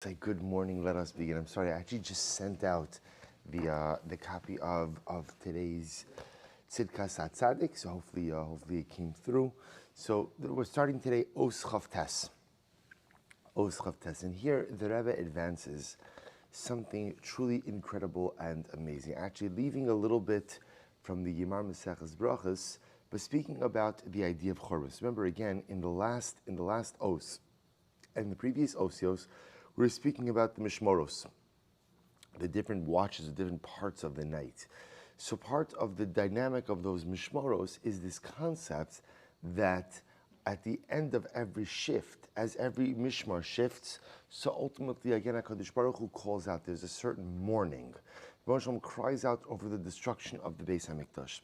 Say good morning. Let us begin. I'm sorry, I actually just sent out the copy of today's Tzidkas Hatzaddik, so hopefully it came through. So we're starting today Os Chav Tes. Os Chav Tes, and here the Rebbe advances something truly incredible and amazing. Actually, leaving a little bit from the Yemar Maseches Brachas, but speaking about the idea of Chorban. Remember again in the last Os, and the previous Osios, we were speaking about the Mishmoros, the different watches, the different parts of the night. So part of the dynamic of those Mishmoros is this concept that at the end of every shift, as every Mishmar shifts, so ultimately again HaKadosh Baruch Hu calls out, there's a certain mourning. Hashem cries out over the destruction of the Beis HaMikdash.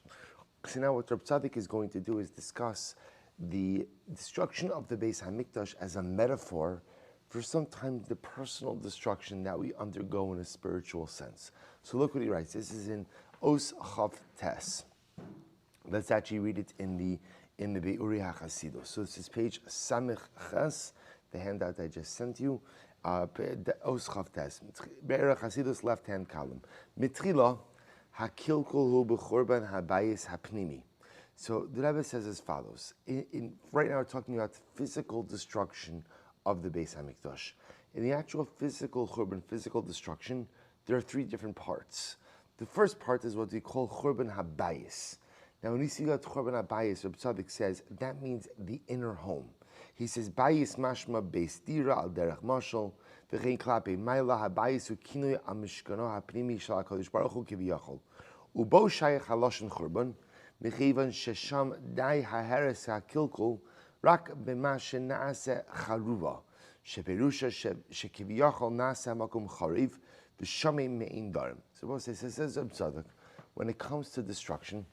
So now what Reb Tzaddik is going to do is discuss the destruction of the Beis HaMikdash as a metaphor for sometimes the personal destruction that we undergo in a spiritual sense. So look what he writes. This is in Os Chav Tes. Let's actually read it in the Be'uri HaChasidus. So this is page Samich Ches, the handout I just sent you. Os Chav Tes. Be'uri HaChasidus, left-hand column. Mitrila hakilkul hu b'chorban habayis hapnimi. So the Rebbe says as follows. Right now we're talking about physical destruction of the Beis HaMikdash. In the actual physical Churban, physical destruction, there are three different parts. The first part is what we call Churban HaBayis. Now when we see that Churban HaBayis, Reb Tzaddik says, that means the inner home. He says, Bayis mashma beis dira al derech mashal, v'chein klape mayla habayis hu kinui amishkano hapnimi shal HaKadosh Baruch Hu kiviyachol. Ubo shayach haloshen Churban, mechivan shesham dai haheres hakilkul, rak b'ma she'na'aseh charuva, sheperusha shekiviyachol na'aseh makom chariv, v'shamei me'in darim. So what says Reb Tzaddik, when it comes to destruction,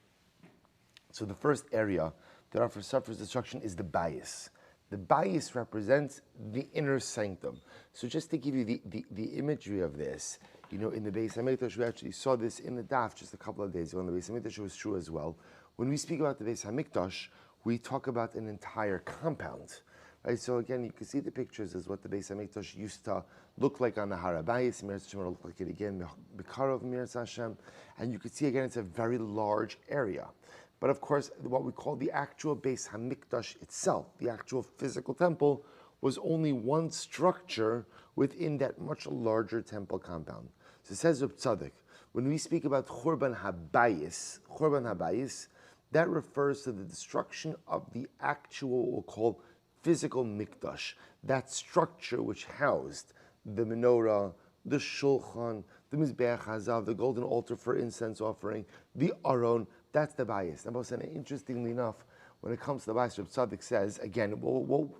so the first area that suffers destruction is the bias. The bias represents the inner sanctum. So just to give you the imagery of this, in the Beis HaMikdash, we actually saw this in the daf just a couple of days ago, and the Beis HaMikdash was true as well. When we speak about the Beis HaMikdash, we talk about an entire compound, right? So again, you can see the pictures as what the Beis HaMikdash used to look like on the Har HaBayis. Mir Hashem will look like it again, Bekarov Mir Hashem, and you can see again it's a very large area. But of course, what we call the actual Beis HaMikdash itself, the actual physical temple, was only one structure within that much larger temple compound. So it says Reb Tzaddik, when we speak about Churban HaBayis, that refers to the destruction of the actual, what we'll call physical mikdash, that structure which housed the menorah, the shulchan, the mizbeach hazav, the golden altar for incense offering, the aron. That's the bayis. And interestingly enough, when it comes to the bayis, Reb Tzaddik says again,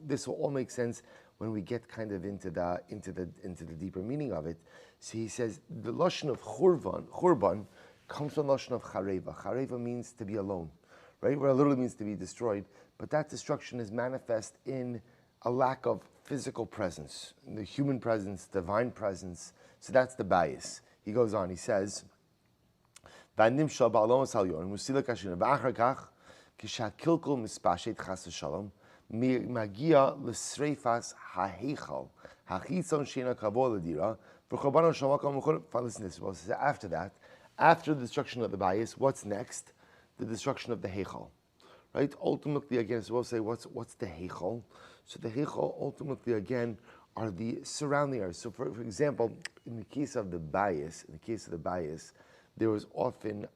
this will all make sense when we get kind of into the deeper meaning of it. So he says the lashon of churban comes from the lashon of chareva. Chareva means to be alone, right? Where it literally means to be destroyed. But that destruction is manifest in a lack of physical presence, the human presence, divine presence. So that's the bias. He goes on. He says, "V'animshal ba'alom salyon musila kashin v'achar kach kishakilkul mispashet chas v'shalom magia l'sreifas ha'heichal hachitzon sheina kavol l'dira v'chorbanon shamakam v'chor." Listen to this. Well, after that, after the destruction of the bias, what's next? The destruction of the heichal. Right? Ultimately, again, so we'll say, what's the heichal? So the heichal, ultimately, again, are the surrounding areas. So, for example, in the case of the bias, there was often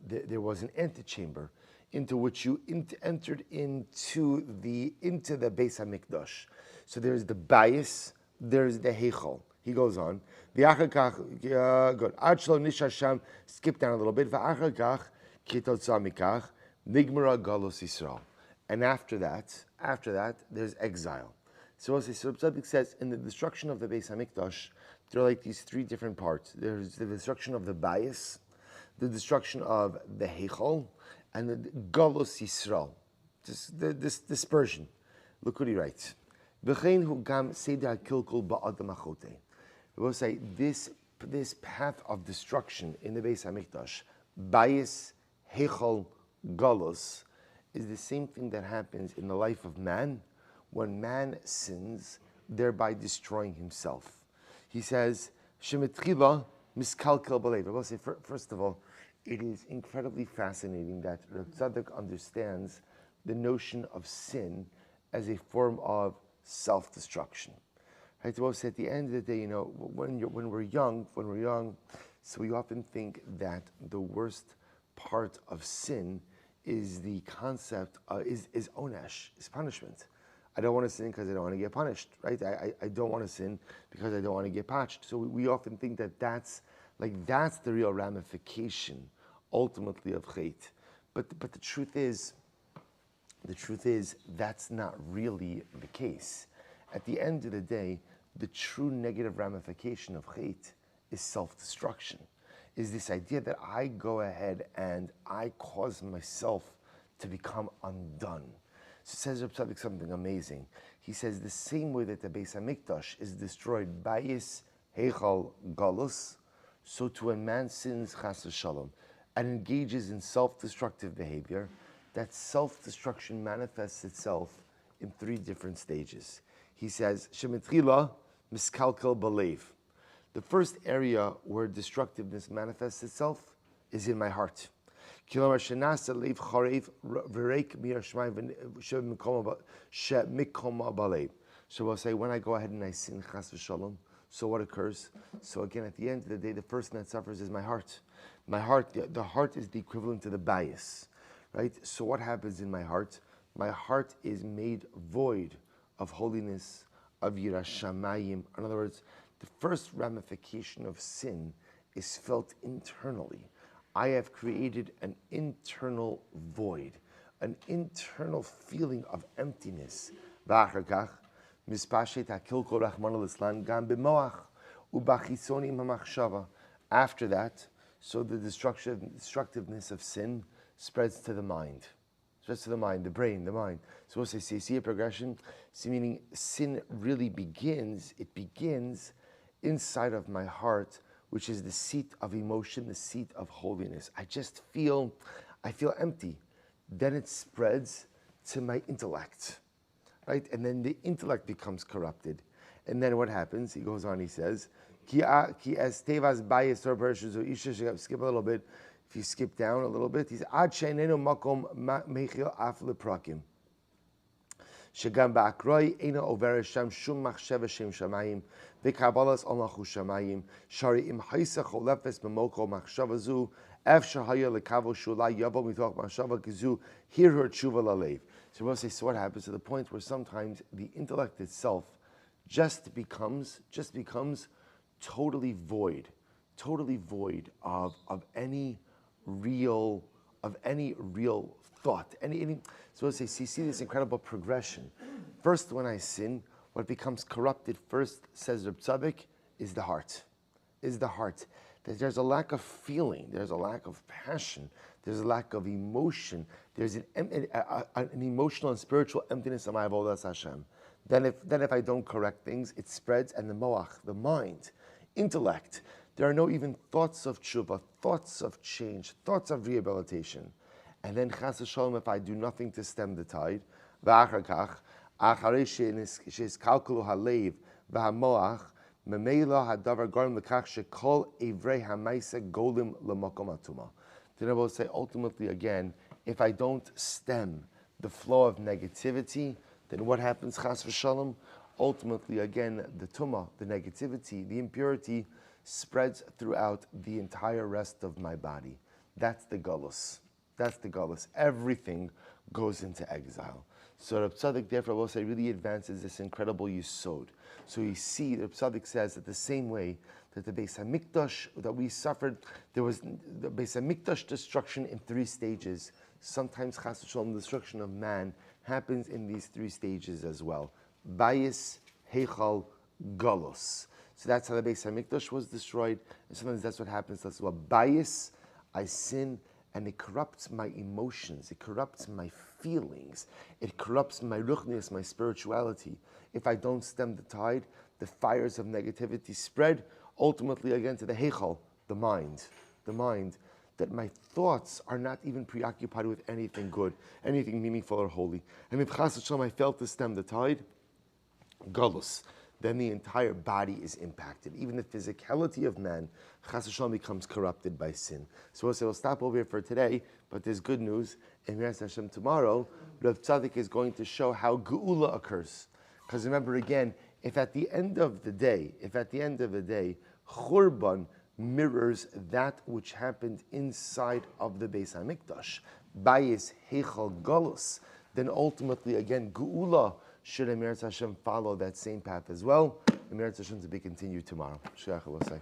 there was an antechamber into which you entered into the Beis HaMikdash. So there's the bias, there's the heichal. He goes on. Good. Ad shelo nishar sham. Skip down a little bit. V'achar kach kitotza mikach. Nigmara Galus Yisrael. And after that, there's exile. So as Tzaddik says, in the destruction of the Beis HaMikdash, there are like these three different parts. There's the destruction of the bias, the destruction of the Heichal, and the Galus Yisrael, this dispersion. Look what he writes. V'chein hu gam seder hakilkul ba'adam achote. We will say this path of destruction in the Beis HaMikdash, bias, Heichal, Galus, is the same thing that happens in the life of man when man sins, thereby destroying himself. He says, Shemitchila miskalkel b'leiv. I will say, first of all, it is incredibly fascinating that Hatzaddik understands the notion of sin as a form of self-destruction. Right? So at the end of the day, when we're young, so we often think that the worst part of sin is the concept is onesh, is punishment. I don't want to sin because I don't want to get punished, right? I don't want to sin because I don't want to get punished. So we often think that that's the real ramification, ultimately, of chait. But the truth is that's not really the case. At the end of the day, the true negative ramification of chait is self-destruction. Is this idea that I go ahead and I cause myself to become undone. So says Reb Tzaddik something amazing. He says the same way that the Beis Hamikdash is destroyed bayis heichal galus, so too when man sins chas v'shalom and engages in self-destructive behavior, that self-destruction manifests itself in three different stages. He says shemitchila miskalkel b'leiv. The first area where destructiveness manifests itself is in my heart. So we'll say, when I go ahead and I sin chas v'shalom, so what occurs? So again, at the end of the day, the first thing that suffers is my heart. My heart, the heart is the equivalent to the bias, right? So what happens in my heart? My heart is made void of holiness, of yiras shamayim. In other words, the first ramification of sin is felt internally. I have created an internal void, an internal feeling of emptiness. After that, so the destructiveness of sin spreads to the mind. The brain, the mind. So we'll say, see a progression? See, meaning sin really begins inside of my heart, which is the seat of emotion, the seat of holiness. I feel empty. Then it spreads to my intellect, right? And then the intellect becomes corrupted. And then what happens? He goes on, he says, skip a little bit. If you skip down a little bit, he says, ad she'enenu makom mechil af leprakim. שגם באקרוי אינו עובר שם שום מחשבה שם שמיים, וקבלת על מלכות שמיים, שהרי אם היסה חולפת במוקו מחשבה זו, אפשר היה לקבול שאולי יבוא מתוך מחשבה כזו, her תשובה ללב. So we'll say, so what happens to the point where sometimes the intellect itself just becomes totally void of any real thought. So let's say, see this incredible progression. First, when I sin, what becomes corrupted first, says Reb Tzaddik, is the heart. That there's a lack of feeling, there's a lack of passion, there's a lack of emotion, there's an emotional and spiritual emptiness of my avodas Hashem. Then if I don't correct things, it spreads, and the moach, the mind, intellect, there are no even thoughts of tshuva, thoughts of change, thoughts of rehabilitation. And then chas v'shalom, if I do nothing to stem the tide, v'achar kach, acharei she'iskalkelu halev v'hamoach, memela hadavar garim lekach shekol evrei hamaisa golim l'makom atuma. Then I will say, ultimately again, if I don't stem the flow of negativity, then what happens, chas v'shalom? Ultimately, again, the tumah, the negativity, the impurity spreads throughout the entire rest of my body. That's the galus. Everything goes into exile. So Reb Tzaddik, therefore, will say, really advances this incredible yisod. So you see, Reb Tzaddik says that the same way that the Beis Hamikdash that we suffered, there was the Beis Hamikdash destruction in three stages. Sometimes chas v'shalom, destruction of man happens in these three stages as well. Bayis, heichal, galus. So that's how the Beis Hamikdash was destroyed. And sometimes that's what happens as well. Bayis, I sin, and it corrupts my emotions, it corrupts my feelings, it corrupts my ruchnius, my spirituality. If I don't stem the tide, the fires of negativity spread, ultimately again to the heichal, the mind, that my thoughts are not even preoccupied with anything good, anything meaningful or holy. And if chas v'shalom I fail to stem the tide, galus, then the entire body is impacted. Even the physicality of man, chas v'shalom, becomes corrupted by sin. So we'll stop over here for today, but there's good news. In Inner Sanctum tomorrow, Rav Tzaddik is going to show how geula occurs. Because remember again, if at the end of the day, Churban mirrors that which happened inside of the Beis HaMikdash, Bayis Heichal Galus, then ultimately again, geula should Emir Hashem follow that same path as well. Emir Hashem to be continued tomorrow. Sheyach Elosai.